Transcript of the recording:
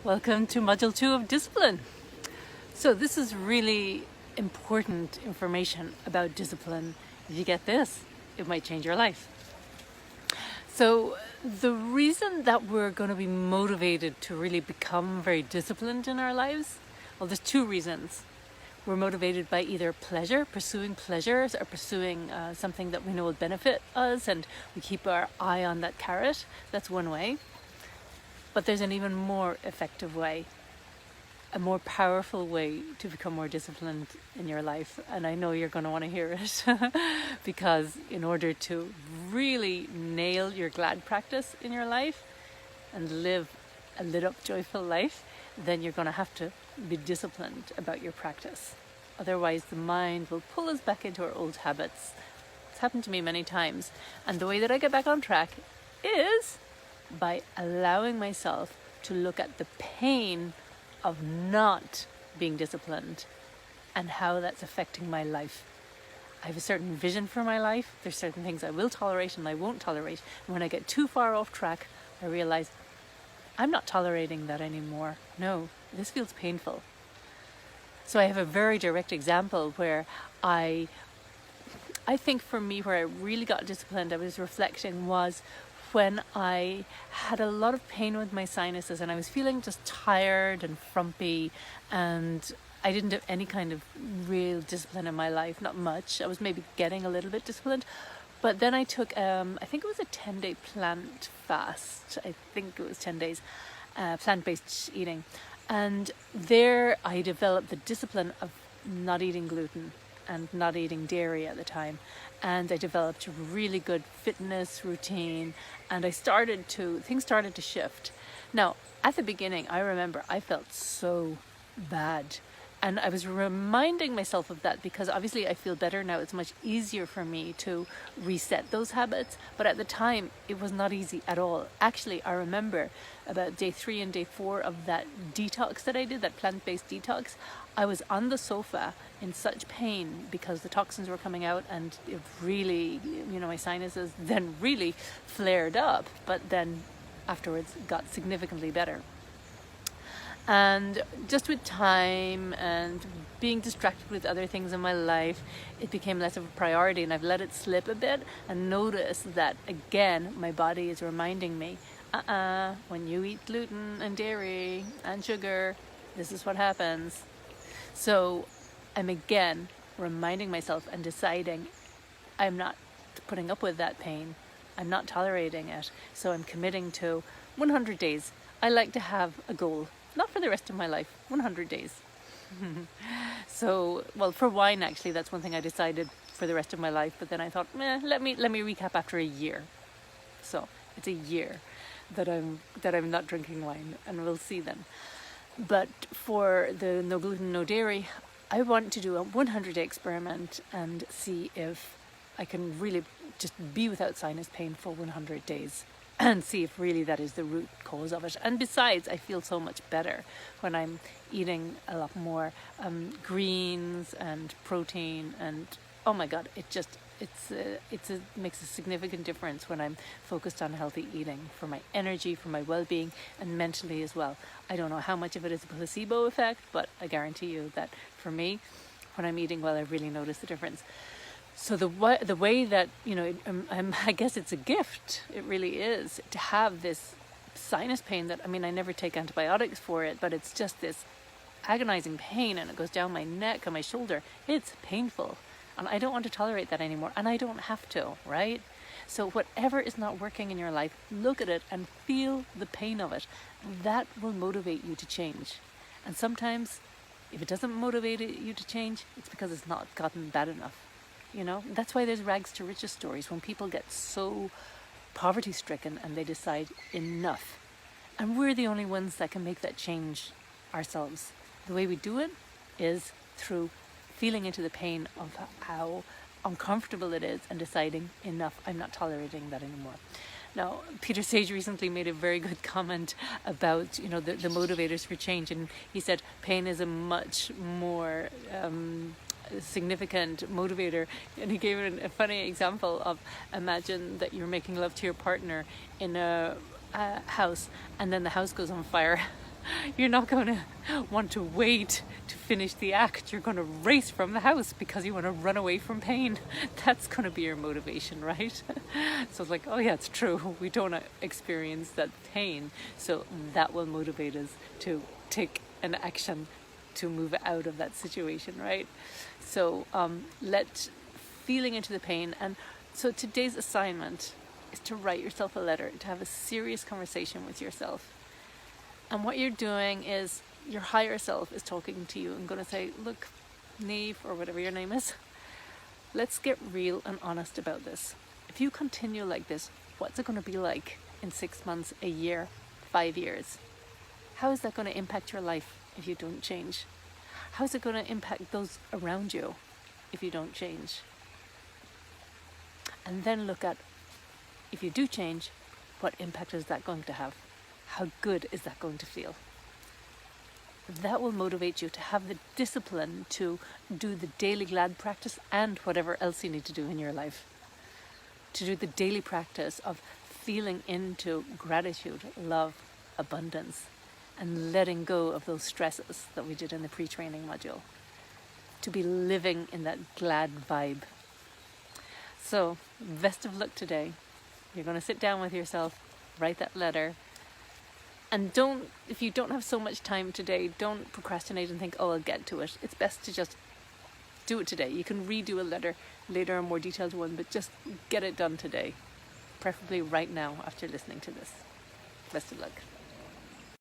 Welcome to Module 2 of Discipline. So this is really important information about discipline. If you get this, it might change your life. So the reason that we're going to be motivated to really become very disciplined in our lives, well, there's two reasons. We're motivated by either pleasure, pursuing pleasures, or pursuing something that we know will benefit us, and we keep our eye on that carrot. That's one way. But there's an even more effective way, a more powerful way to become more disciplined in your life. And I know you're going to want to hear it because in order to really nail your glad practice in your life and live a lit up, joyful life, then you're going to have to be disciplined about your practice. Otherwise, the mind will pull us back into our old habits. It's happened to me many times. And the way that I get back on track is by allowing myself to look at the pain of not being disciplined and how that's affecting my life. I have a certain vision for my life. There's certain things I will tolerate and I won't tolerate. And when I get too far off track, I realize I'm not tolerating that anymore. No, this feels painful. So I have a very direct example where I think for me where I really got disciplined, I was reflecting, was when I had a lot of pain with my sinuses and I was feeling just tired and frumpy, and I didn't have any kind of real discipline in my life, not much. I was maybe getting a little bit disciplined, but then I took, I think it was a 10-day plant fast. I think it was 10 days, plant-based eating. And there I developed the discipline of not eating gluten and not eating dairy at the time. And I developed a really good fitness routine, and things started to shift. Now, at the beginning, I remember I felt so bad. And I was reminding myself of that because obviously I feel better now. It's much easier for me to reset those habits. But at the time, it was not easy at all. Actually, I remember about day 3 and day 4 of that detox that I did, that plant-based detox. I was on the sofa in such pain because the toxins were coming out, and it really, my sinuses then really flared up. But then afterwards got significantly better. And just with time and being distracted with other things in my life, it became less of a priority, and I've let it slip a bit and noticed that again my body is reminding me, when you eat gluten and dairy and sugar, this is what happens. So I'm again reminding myself and deciding I'm not putting up with that pain. I'm not tolerating it. So I'm committing to 100 days. I like to have a goal. Not for the rest of my life, 100 days. So, well, for wine, actually, that's one thing I decided for the rest of my life. But then I thought, let me recap after a year. So it's a year that I'm not drinking wine, and we'll see then. But for the no gluten, no dairy, I want to do a 100-day experiment and see if I can really just be without sinus pain for 100 days. And see if really that is the root cause of it. And besides, I feel so much better when I'm eating a lot more greens and protein, and oh my god, it makes a significant difference when I'm focused on healthy eating, for my energy, for my well-being, and mentally as well. I don't know how much of it is a placebo effect, but I guarantee you that for me, when I'm eating well, I really notice the difference. So the way that, I guess it's a gift, it really is, to have this sinus pain that, I never take antibiotics for it, but it's just this agonizing pain, and it goes down my neck and my shoulder. It's painful, and I don't want to tolerate that anymore, and I don't have to, right? So whatever is not working in your life, look at it and feel the pain of it. That will motivate you to change. And sometimes, if it doesn't motivate you to change, it's because it's not gotten bad enough. That's why there's rags to riches stories, when people get so poverty stricken and they decide enough. And we're the only ones that can make that change ourselves. The way we do it is through feeling into the pain of how uncomfortable it is and deciding enough, I'm not tolerating that anymore. Now, Peter Sage recently made a very good comment about, the motivators for change. And he said pain is a much more significant motivator, and he gave it a funny example of, imagine that you're making love to your partner in a house, and then the house goes on fire You're not going to want to wait to finish the act. You're going to race from the house because you want to run away from pain. That's going to be your motivation, right? So it's like, oh yeah, it's true. We don't experience that pain. So that will motivate us to take an action to move out of that situation, right? So let feeling into the pain. And so today's assignment is to write yourself a letter, to have a serious conversation with yourself. And what you're doing is your higher self is talking to you and going to say, look, Neve, or whatever your name is, let's get real and honest about this. If you continue like this, what's it going to be like in 6 months, a year, 5 years? How is that going to impact your life if you don't change? How is it going to impact those around you if you don't change? And then look at, if you do change, what impact is that going to have? How good is that going to feel? That will motivate you to have the discipline to do the daily glad practice and whatever else you need to do in your life. To do the daily practice of feeling into gratitude, love, abundance, and letting go of those stresses that we did in the pre-training module. To be living in that glad vibe. So, best of luck today. You're going to sit down with yourself, write that letter, and if you don't have so much time today, don't procrastinate and think, oh, I'll get to it. It's best to just do it today. You can redo a letter later, a more detailed one, but just get it done today. Preferably right now after listening to this. Best of luck.